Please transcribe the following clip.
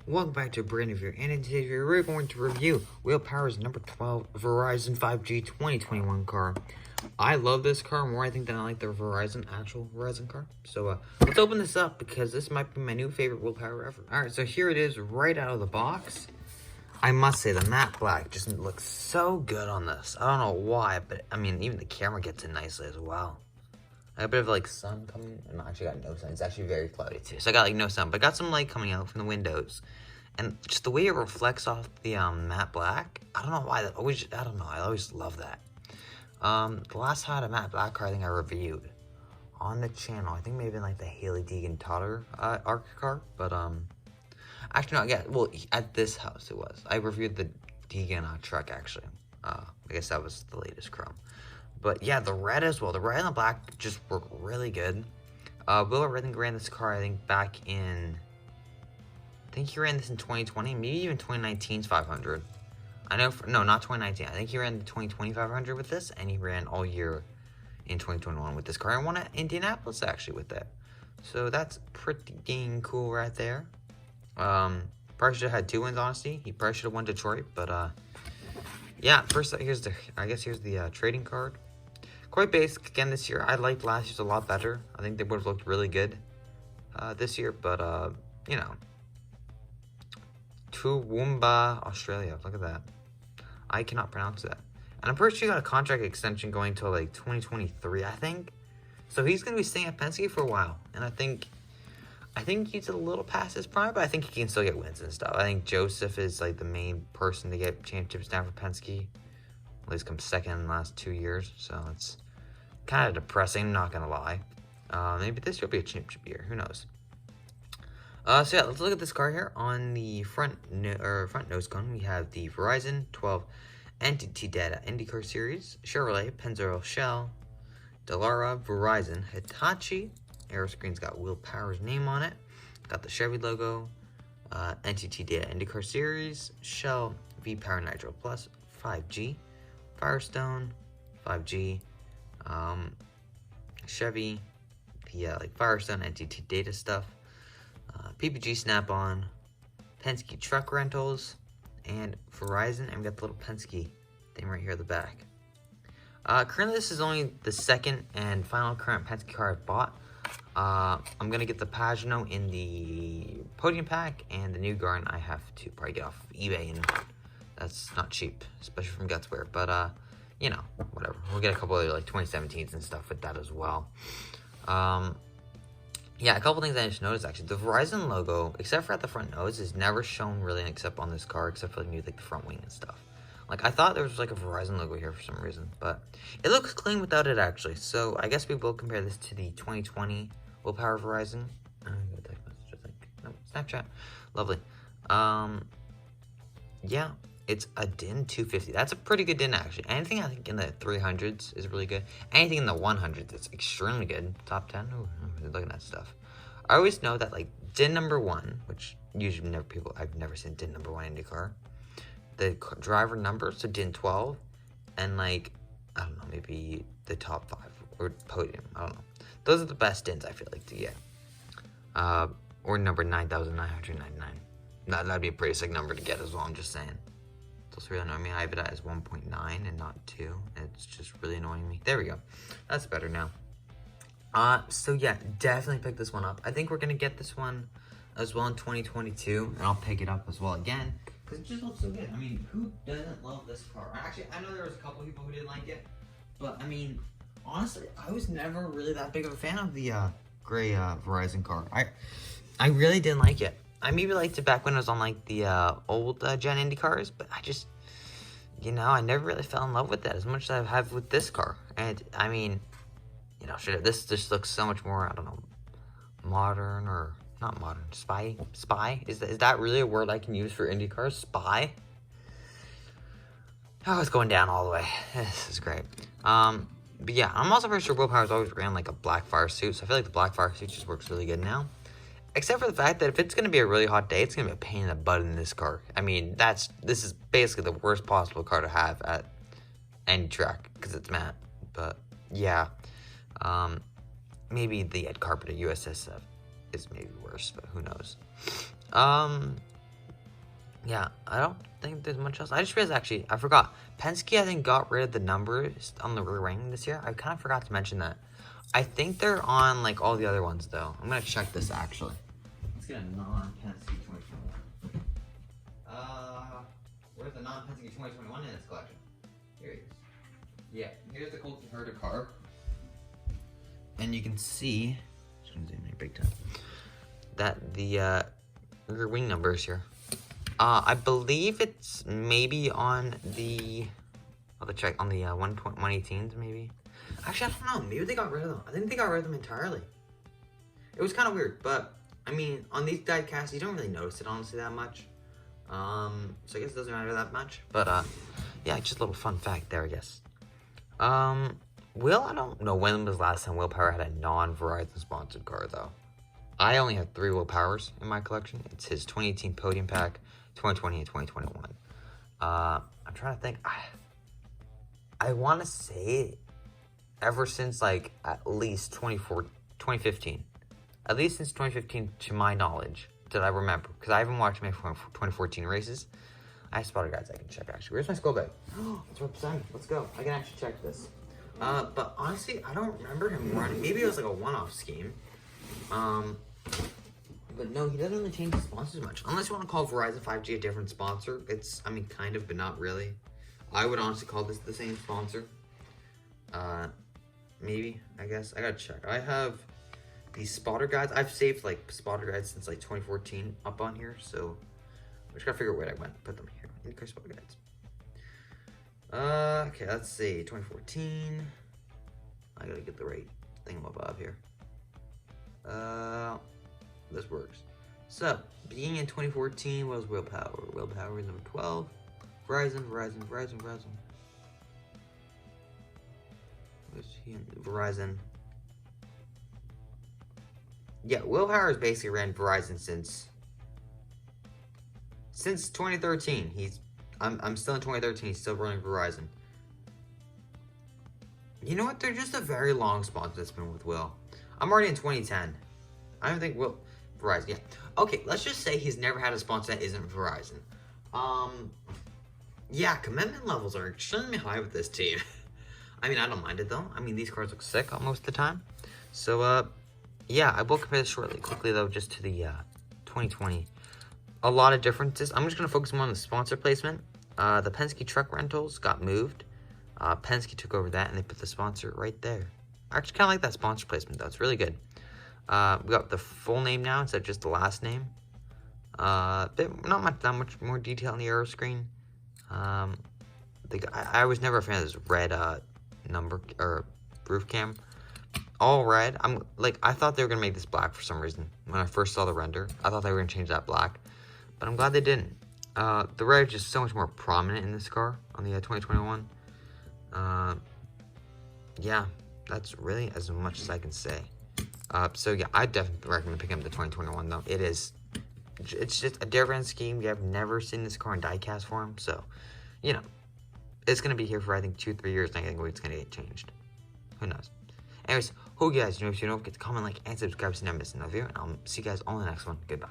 Welcome back to a brand new video, and in today's video we're going to review Will Power's number 12 Verizon 5G 2021 car. I love this car more, I think, than I like the actual Verizon car. So let's open this up because this might be my new favorite Will Power ever. Alright, so here it is right out of the box. I must say the matte black just looks so good on this. I don't know why, but I mean, even the camera gets in nicely as well. I got a bit of like sun coming. I actually got no sun. It's actually very cloudy too. So I got like no sun, but I got some light coming out from the windows. And just the way it reflects off the matte black. I don't know why. I don't know. I always love that. The last time I had a matte black car, I think I reviewed on the channel. I think maybe like the Haley Deegan Totter ARC car. But actually no, yeah. Well, at this house it was. I reviewed the Deegan truck actually. I guess that was the latest chrome. But yeah, the red as well. The red and the black just work really good. Will Redden ran this car, I think, back in... I think he ran this in 2020, maybe even 2019's 500. I know, no, not 2019. I think he ran the 2020 500 with this, and he ran all year in 2021 with this car. And won at Indianapolis, actually, with that. So that's pretty dang cool right there. Probably should have had 2 wins, honestly. He probably should have won Detroit, but, yeah, first, here's the trading card. Quite basic again this year. I liked last year's a lot better. I think they would have looked really good this year, but you know, Toowoomba, Australia. Look at that. I cannot pronounce that. And I'm pretty sure he got a contract extension going till like 2023, I think. So he's gonna be staying at Penske for a while, and I think he's a little past his prime, but I think he can still get wins and stuff. I think Joseph is like the main person to get championships down for Penske. At least come second in the last 2 years, so it's kind of depressing, not gonna lie. Maybe this will be a championship year, who knows. So yeah, let's look at this car here. On the front nose cone, we have the Verizon 12 Entity Data Indycar Series, Chevrolet, Pennzoil Shell, Dallara, Verizon, Hitachi. Aeroscreen's got Will Power's name on it. Got the Chevy logo, Entity Data IndyCar Series, Shell, V-Power Nitro Plus, 5G, Firestone, 5G, Chevy, the like Firestone Entity Data stuff, PPG Snap-on, Penske Truck Rentals, and Verizon, and we got the little Penske thing right here at the back. Currently, this is only the second and final current Penske car I've bought. I'm gonna get the Pagano in the podium pack, and the new Garden I have to probably get off of eBay, and that's not cheap, especially from Gutswear, but you know, whatever. We'll get a couple other like 2017s and stuff with that as well. Yeah, a couple things I just noticed actually. The Verizon logo, except for at the front nose, is never shown really except on this car, except for like the front wing and stuff. Like, I thought there was like a Verizon logo here for some reason, but it looks clean without it actually. So I guess we will compare this to the 2020 Will Power Verizon. I got a text message, I think. No, Snapchat. Lovely. Yeah, it's a DIN 250. That's a pretty good DIN actually. Anything I think in the 300s is really good. Anything in the 100s is extremely good. Top 10. Ooh, look at that stuff. I always know that like DIN number 1, which usually I've never seen DIN number 1 IndyCar. The driver number, so DIN 12, and like, I don't know, maybe the top 5 or podium. I don't know. Those are the best DINs I feel like to get. Or number 9,999. That'd be a pretty sick number to get as well, I'm just saying. It's really annoying me. I have it as 1.9 and not 2. It's just really annoying me. There we go. That's better now. So yeah, definitely pick this one up. I think we're gonna get this one as well in 2022, and I'll pick it up as well again, because it just looks so good. I mean, who doesn't love this car? Actually, I know there was a couple people who didn't like it, but I mean, honestly, I was never really that big of a fan of the gray Verizon car. I really didn't like it. I maybe liked it back when it was on like the old Gen Indy cars, but I just, you know, I never really fell in love with that as much as I have with this car. And I mean, you know, this just looks so much more, I don't know, modern, or not modern, spy? Is that really a word I can use for Indy cars? Spy? Oh, it's going down all the way. This is great. But yeah, I'm also pretty sure Will Power's always ran like a black fire suit, so I feel like the black fire suit just works really good now. Except for the fact that if it's going to be a really hot day, it's going to be a pain in the butt in this car. I mean, this is basically the worst possible car to have at any track, because it's matte. But yeah, maybe the Ed Carpenter USS is maybe worse, but who knows. Yeah, I don't think there's much else. I just realized, actually, I forgot. Penske, I think, got rid of the numbers on the rear wing this year. I kind of forgot to mention that. I think they're on, like, all the other ones, though. I'm going to check this, actually. Let's get a non-Penske 2021. Where's the non-Penske 2021 in its collection? Here it is. Yeah, here's the Colton Herta car. And you can see, just going to zoom in big time, that the rear wing numbers here. I believe it's maybe on the, I'll check, on the 118s maybe. Actually, I don't know. Maybe they got rid of them. I think they got rid of them entirely. It was kind of weird, but I mean, on these diecasts, you don't really notice it honestly that much. So I guess it doesn't matter that much. But yeah, just a little fun fact there, I guess. Will, I don't know when was the last time Will Power had a non-Verizon sponsored car though. I only have 3 Will Powers in my collection. It's his 2018 Podium Pack, 2020, and 2021. I'm trying to think. I want to say ever since like at least 2015. At least since 2015 to my knowledge that I remember. Because I haven't watched my 2014 races. I have spotter guides I can check actually. Where's my skull bag? Oh, it's right beside me. Let's go. I can actually check this. But honestly, I don't remember him running. Maybe it was like a one-off scheme. But no, he doesn't really change the sponsors much. Unless you want to call Verizon 5G a different sponsor. It's, I mean, kind of, but not really. I would honestly call this the same sponsor. Maybe, I guess. I gotta check. I have these spotter guides. I've saved, like, spotter guides since, like, 2014 up on here. So, I just gotta figure out where I went. Put them here. Indycar spotter guides. Okay, let's see. 2014. I gotta get the right thingamabob here. This works. So, beginning in 2014 was Will Power. Will Power is number 12. Verizon. Where's he? Verizon. Yeah, Will Power has basically ran Verizon since 2013. I'm still in 2013. He's still running Verizon. You know what? They're just a very long sponsor that's been with Will. I'm already in 2010. I don't think Will... Verizon, yeah. Okay, let's just say he's never had a sponsor that isn't Verizon. Yeah, commitment levels are extremely high with this team. I mean, I don't mind it, though. I mean, these cars look sick most of the time. So, yeah, I will compare this quickly, though, just to the 2020. A lot of differences. I'm just going to focus more on the sponsor placement. The Penske truck rentals got moved. Penske took over that, and they put the sponsor right there. I actually kind of like that sponsor placement, though. It's really good. We got the full name now instead of just the last name. Not that much more detail on the aero screen. I was never a fan of this red number or roof cam. All red. I thought they were gonna make this black for some reason. When I first saw the render, I thought they were gonna change that black, but I'm glad they didn't. The red is just so much more prominent in this car on the 2021. Yeah, that's really as much as I can say. So yeah, I definitely recommend picking up the 2021 though. It's just a different scheme. We have never seen this car in diecast form, so you know it's gonna be here for I think 2-3 years, and I think it's gonna get changed. Who knows? Anyways, hope you guys know. If you don't forget to comment, like, and subscribe so you never miss another video, and I'll see you guys on the next one. Goodbye.